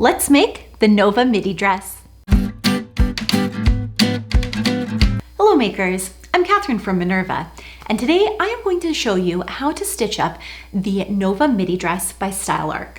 Let's make the Nova Midi Dress. Hello makers, I'm Katherine from Minerva, and today I am going to show you how to stitch up the Nova Midi Dress by StyleArc.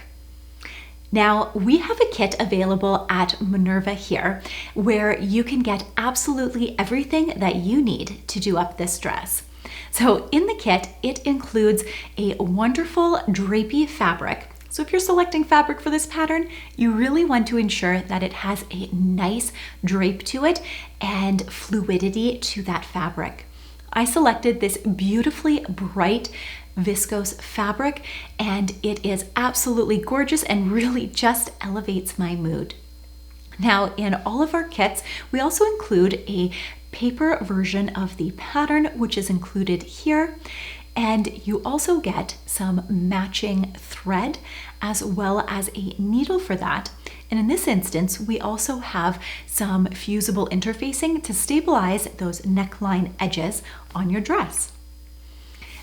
Now, we have a kit available at Minerva here where you can get absolutely everything that you need to do up this dress. So in the kit, it includes a wonderful drapey fabric. So if you're selecting fabric for this pattern, you really want to ensure that it has a nice drape to it and fluidity to that fabric. I selected this beautifully bright viscose fabric, and it is absolutely gorgeous and really just elevates my mood. Now, in all of our kits, we also include a paper version of the pattern, which is included here. And you also get some matching thread as well as a needle for that. And in this instance, we also have some fusible interfacing to stabilize those neckline edges on your dress.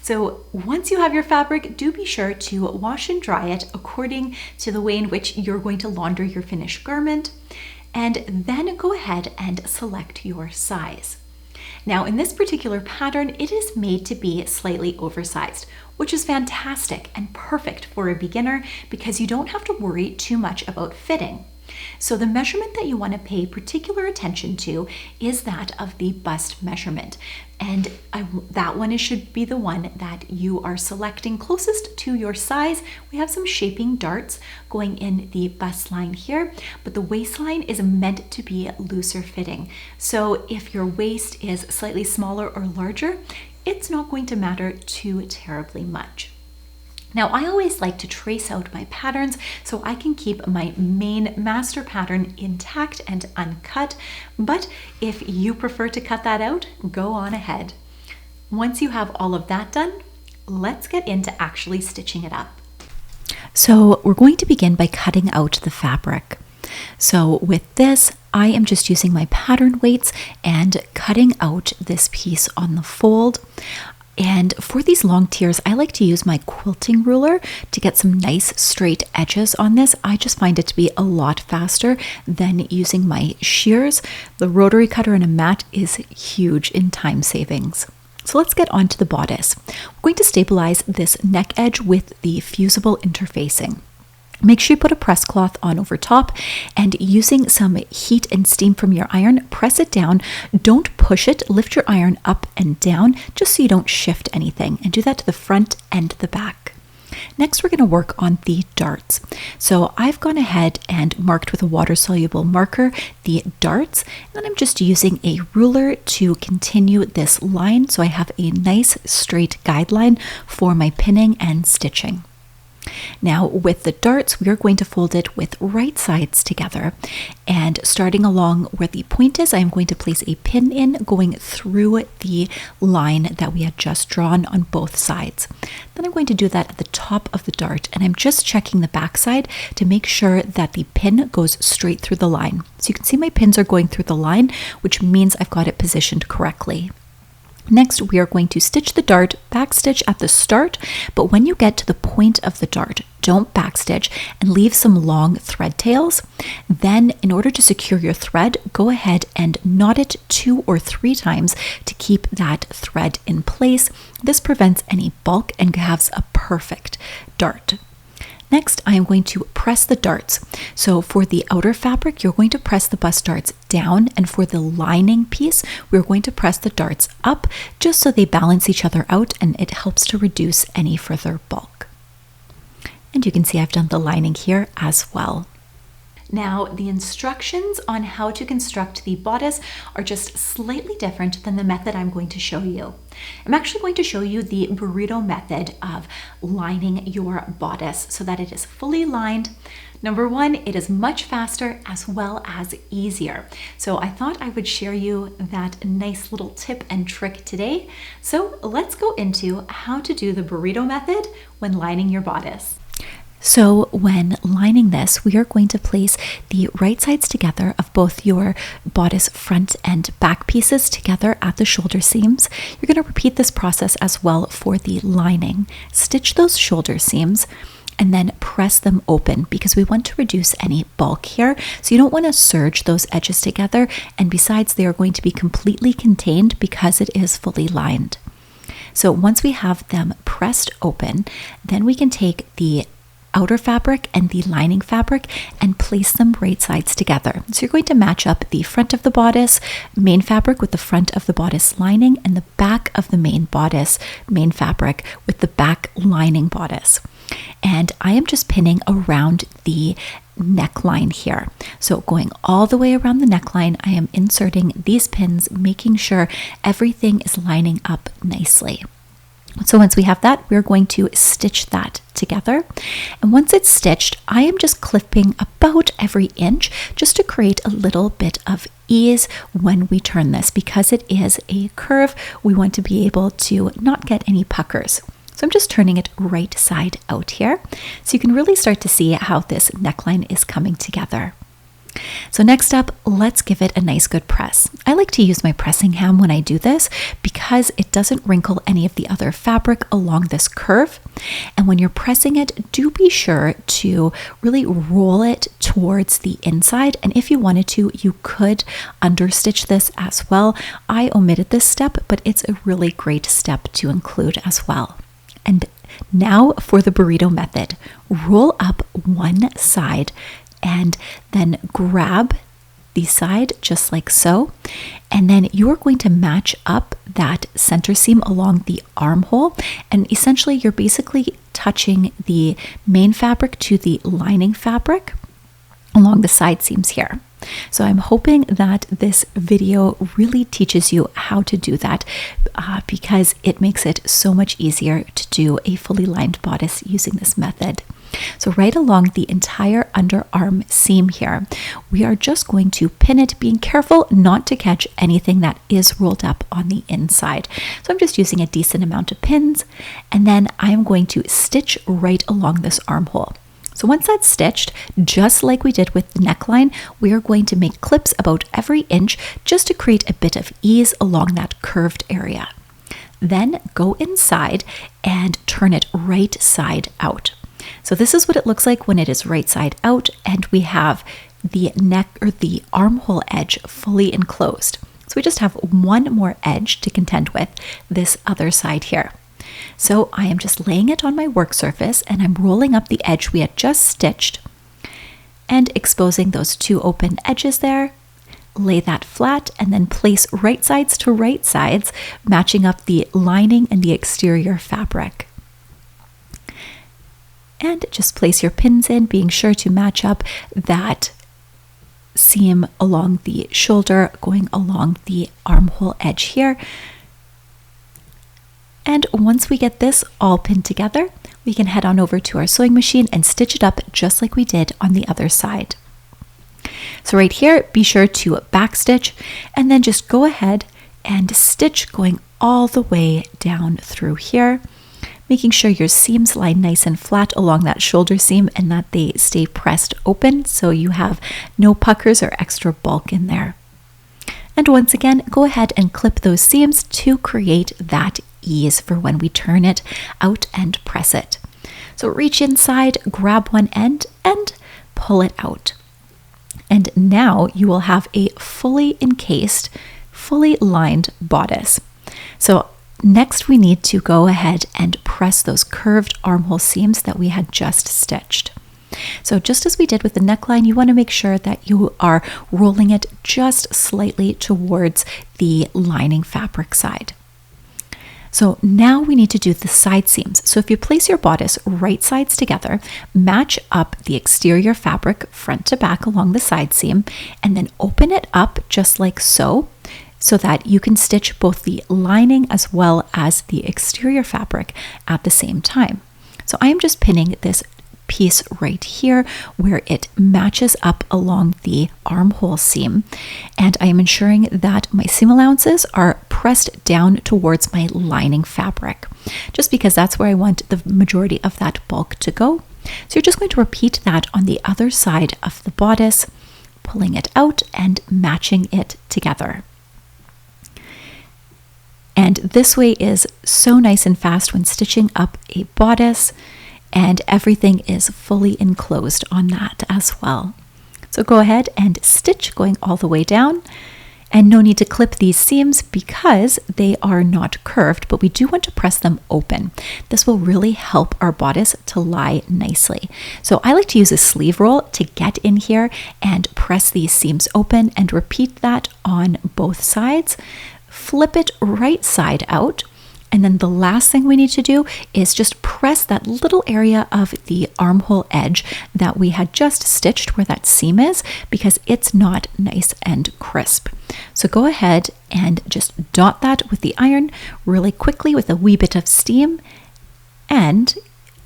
So once you have your fabric, do be sure to wash and dry it according to the way in which you're going to launder your finished garment. And then go ahead and select your size. Now in this particular pattern, it is made to be slightly oversized, which is fantastic and perfect for a beginner because you don't have to worry too much about fitting. So the measurement that you want to pay particular attention to is that of the bust measurement. And that one should be the one that you are selecting closest to your size. We have some shaping darts going in the bust line here, but the waistline is meant to be looser fitting. So if your waist is slightly smaller or larger, it's not going to matter too terribly much. Now, I always like to trace out my patterns so I can keep my main master pattern intact and uncut, but if you prefer to cut that out, go on ahead. Once you have all of that done, let's get into actually stitching it up. So we're going to begin by cutting out the fabric. So with this, I am just using my pattern weights and cutting out this piece on the fold. And for these long tiers, I like to use my quilting ruler to get some nice straight edges on this. I just find it to be a lot faster than using my shears. The rotary cutter and a mat is huge in time savings. So let's get on to the bodice. We're going to stabilize this neck edge with the fusible interfacing. Make sure you put a press cloth on over top, and using some heat and steam from your iron, press it down. Don't push it, lift your iron up and down just so you don't shift anything, and do that to the front and the back. Next, we're going to work on the darts. So I've gone ahead and marked with a water-soluble marker the darts, and then I'm just using a ruler to continue this line so I have a nice straight guideline for my pinning and stitching. Now with the darts, we are going to fold it with right sides together, and starting along where the point is, I am going to place a pin in going through the line that we had just drawn on both sides. Then I'm going to do that at the top of the dart, and I'm just checking the back side to make sure that the pin goes straight through the line. So you can see my pins are going through the line, which means I've got it positioned correctly. Next, we are going to stitch the dart, backstitch at the start, but when you get to the point of the dart, don't backstitch and leave some long thread tails. Then, in order to secure your thread, go ahead and knot it 2 or 3 times to keep that thread in place. This prevents any bulk and gives a perfect dart. Next, I am going to press the darts. So for the outer fabric, you're going to press the bust darts down, and for the lining piece, we're going to press the darts up just so they balance each other out and it helps to reduce any further bulk. And you can see I've done the lining here as well. Now, the instructions on how to construct the bodice are just slightly different than the method I'm going to show you. I'm actually going to show you the burrito method of lining your bodice so that it is fully lined. Number one, it is much faster as well as easier. So I thought I would share you that nice little tip and trick today. So let's go into how to do the burrito method when lining your bodice. So when lining this, we are going to place the right sides together of both your bodice front and back pieces together at the shoulder seams. You're going to repeat this process as well for the lining. Stitch those shoulder seams, and then press them open because we want to reduce any bulk here. So you don't want to serge those edges together, and besides, they are going to be completely contained because it is fully lined. So once we have them pressed open, then we can take the outer fabric and the lining fabric and place them right sides together. So you're going to match up the front of the bodice main fabric with the front of the bodice lining, and the back of the main bodice main fabric with the back lining bodice. And I am just pinning around the neckline here. So going all the way around the neckline, I am inserting these pins, making sure everything is lining up nicely. So once we have that, we're going to stitch that together. And once it's stitched, I am just clipping about every inch just to create a little bit of ease when we turn this. Because it is a curve, we want to be able to not get any puckers. So I'm just turning it right side out here. So you can really start to see how this neckline is coming together. So next up, let's give it a nice good press. I like to use my pressing ham when I do this because it doesn't wrinkle any of the other fabric along this curve. And when you're pressing it, do be sure to really roll it towards the inside. And if you wanted to, you could understitch this as well. I omitted this step, but it's a really great step to include as well. And now for the burrito method, roll up one side and then grab the side just like so. And then you're going to match up that center seam along the armhole. And essentially you're basically touching the main fabric to the lining fabric along the side seams here. So I'm hoping that this video really teaches you how to do that because it makes it so much easier to do a fully lined bodice using this method. So right along the entire underarm seam here, we are just going to pin it, being careful not to catch anything that is rolled up on the inside. So I'm just using a decent amount of pins, and then I'm going to stitch right along this armhole. So once that's stitched, just like we did with the neckline, we are going to make clips about every inch just to create a bit of ease along that curved area. Then go inside and turn it right side out. So this is what it looks like when it is right side out and we have the neck or the armhole edge fully enclosed. So we just have one more edge to contend with, this other side here. So I am just laying it on my work surface and I'm rolling up the edge we had just stitched and exposing those two open edges there. Lay that flat and then place right sides to right sides, matching up the lining and the exterior fabric. And just place your pins in, being sure to match up that seam along the shoulder, going along the armhole edge here. And once we get this all pinned together, we can head on over to our sewing machine and stitch it up just like we did on the other side. So right here, be sure to backstitch and then just go ahead and stitch going all the way down through here, making sure your seams lie nice and flat along that shoulder seam and that they stay pressed open so you have no puckers or extra bulk in there. And once again, go ahead and clip those seams to create that ease for when we turn it out and press it. So reach inside, grab one end and pull it out. And now you will have a fully encased, fully lined bodice. So next we need to go ahead and press those curved armhole seams that we had just stitched. So just as we did with the neckline, you want to make sure that you are rolling it just slightly towards the lining fabric side. So now we need to do the side seams. So if you place your bodice right sides together, match up the exterior fabric front to back along the side seam, and then open it up just like so that you can stitch both the lining as well as the exterior fabric at the same time. So I am just pinning this piece right here where it matches up along the armhole seam, and I am ensuring that my seam allowances are pressed down towards my lining fabric, just because that's where I want the majority of that bulk to go. So you're just going to repeat that on the other side of the bodice, pulling it out and matching it together. And this way is so nice and fast when stitching up a bodice. and everything is fully enclosed on that as well. So go ahead and stitch going all the way down. And no need to clip these seams because they are not curved, but we do want to press them open. This will really help our bodice to lie nicely. So I like to use a sleeve roll to get in here and press these seams open, and repeat that on both sides. Flip it right side out. And then the last thing we need to do is just press that little area of the armhole edge that we had just stitched where that seam is, because it's not nice and crisp. So go ahead and just dot that with the iron really quickly with a wee bit of steam, and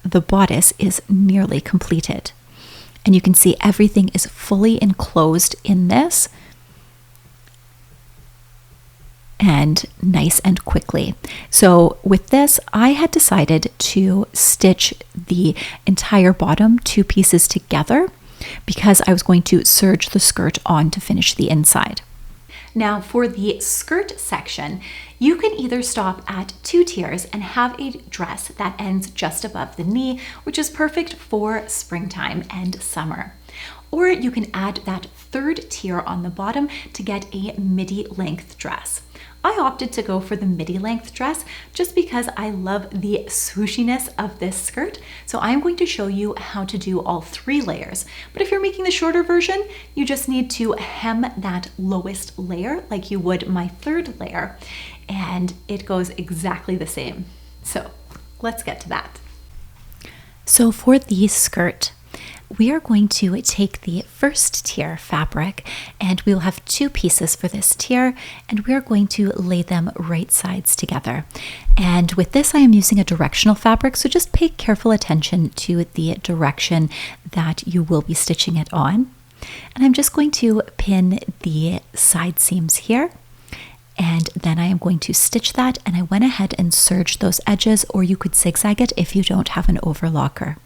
the bodice is nearly completed. And you can see everything is fully enclosed in this, and nice and quickly. So with this, I had decided to stitch the entire bottom 2 pieces together because I was going to serge the skirt on to finish the inside. Now for the skirt section, you can either stop at 2 tiers and have a dress that ends just above the knee, which is perfect for springtime and summer. Or you can add that 3rd tier on the bottom to get a midi length dress. I opted to go for the midi length dress just because I love the swooshiness of this skirt. So I'm going to show you how to do all 3 layers. But if you're making the shorter version, you just need to hem that lowest layer like you would my 3rd layer, and it goes exactly the same. So let's get to that. So for the skirt, we are going to take the 1st tier fabric, and we will have 2 pieces for this tier, and we are going to lay them right sides together. And with this, I am using a directional fabric, so just pay careful attention to the direction that you will be stitching it on. And I'm just going to pin the side seams here, and then I am going to stitch that, and I went ahead and serged those edges, or you could zigzag it if you don't have an overlocker.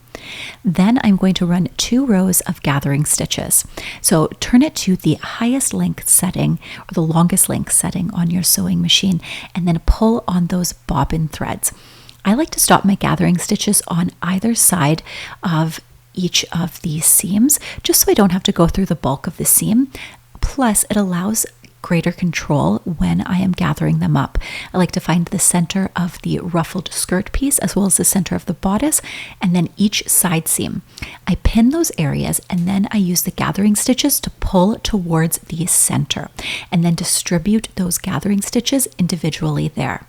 Then I'm going to run 2 rows of gathering stitches. So turn it to the highest length setting or the longest length setting on your sewing machine, and then pull on those bobbin threads. I like to stop my gathering stitches on either side of each of these seams, just so I don't have to go through the bulk of the seam. Plus, it allows greater control when I am gathering them up. I like to find the center of the ruffled skirt piece as well as the center of the bodice, and then each side seam. I pin those areas, and then I use the gathering stitches to pull towards the center, and then distribute those gathering stitches individually there.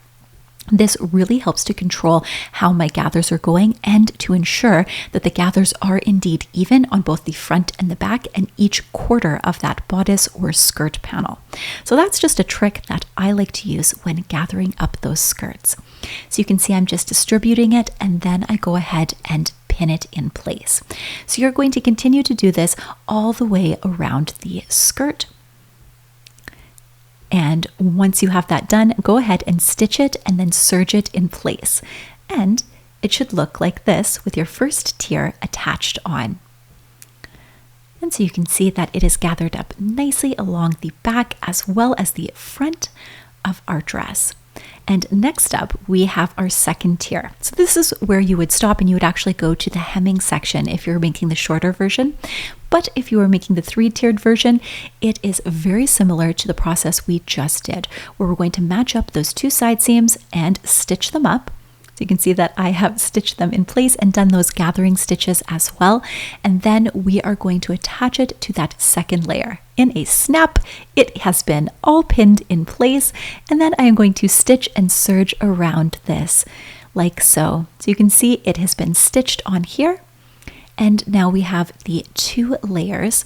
This really helps to control how my gathers are going and to ensure that the gathers are indeed even on both the front and the back and each quarter of that bodice or skirt panel. So that's just a trick that I like to use when gathering up those skirts. So you can see I'm just distributing it, and then I go ahead and pin it in place. So you're going to continue to do this all the way around the skirt. And once you have that done, go ahead and stitch it and then serge it in place. And it should look like this with your 1st tier attached on. And so you can see that it is gathered up nicely along the back as well as the front of our dress. And next up, we have our 2nd tier. So this is where you would stop, and you would actually go to the hemming section if you're making the shorter version. But if you are making the 3-tiered version, it is very similar to the process we just did, where we're going to match up those 2 side seams and stitch them up. So you can see that I have stitched them in place and done those gathering stitches as well. And then we are going to attach it to that 2nd layer. In a snap, it has been all pinned in place. And then I am going to stitch and serge around this like so. So you can see it has been stitched on here. And now we have the 2 layers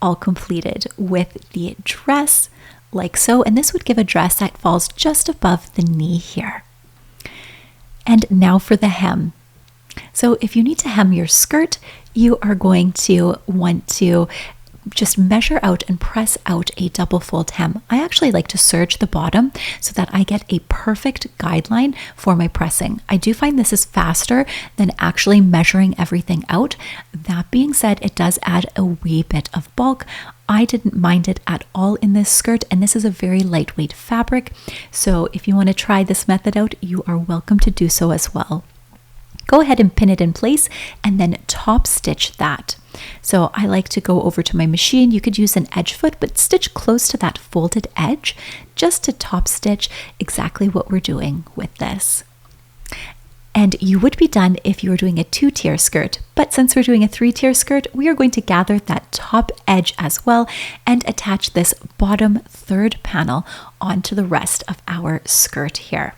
all completed with the dress like so. And this would give a dress that falls just above the knee here. And now for the hem. So if you need to hem your skirt, you are going to want to just measure out and press out a double fold hem. I actually like to serge the bottom so that I get a perfect guideline for my pressing. I do find this is faster than actually measuring everything out. That being said, it does add a wee bit of bulk. I didn't mind it at all in this skirt, and this is a very lightweight fabric. So if you want to try this method out, you are welcome to do so as well. go ahead and pin it in place and then top stitch that. So I like to go over to my machine. You could use an edge foot, but stitch close to that folded edge just to top stitch exactly what we're doing with this. And you would be done if you were doing a 2-tier skirt, but since we're doing a 3-tier skirt, we are going to gather that top edge as well and attach this bottom 3rd panel onto the rest of our skirt here.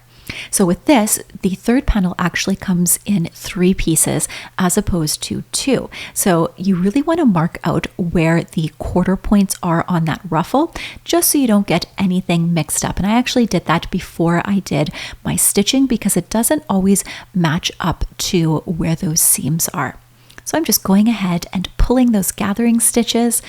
So with this, the 3rd panel actually comes in 3 pieces as opposed to 2. So you really want to mark out where the quarter points are on that ruffle, just so you don't get anything mixed up. And I actually did that before I did my stitching because it doesn't always match up to where those seams are. So I'm just going ahead and pulling those gathering stitches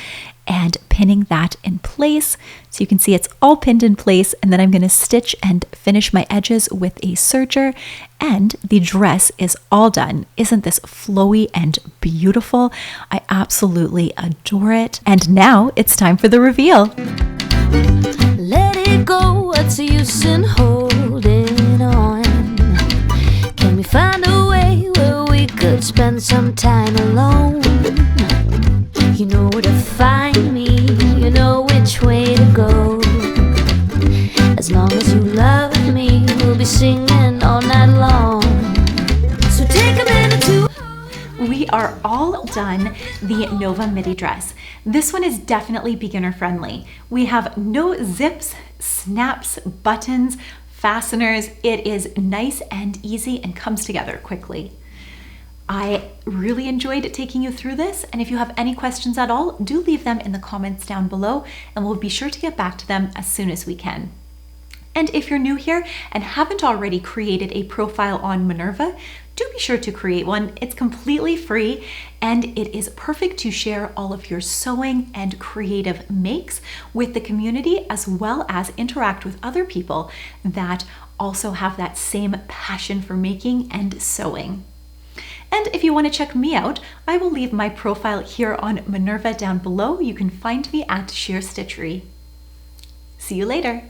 and pinning that in place. So you can see it's all pinned in place, and then I'm going to stitch and finish my edges with a serger, and the dress is all done. Isn't this flowy and beautiful? I absolutely adore it. And now it's time for the reveal. Let it go, what's the use in holding on? Can we find a way where we could spend some time alone? You know where to find me, you know which way to go. As long as you love me, we'll be singing all night long. So take a minute to... We are all done the Nova Midi dress. This one is definitely beginner friendly. We have no zips, snaps, buttons, fasteners. It is nice and easy and comes together quickly. I really enjoyed taking you through this, and if you have any questions at all, do leave them in the comments down below and we'll be sure to get back to them as soon as we can. And if you're new here and haven't already created a profile on Minerva, do be sure to create one. It's completely free and it is perfect to share all of your sewing and creative makes with the community, as well as interact with other people that also have that same passion for making and sewing. And if you want to check me out, I will leave my profile here on Minerva down below. You can find me at Stitchery. See you later.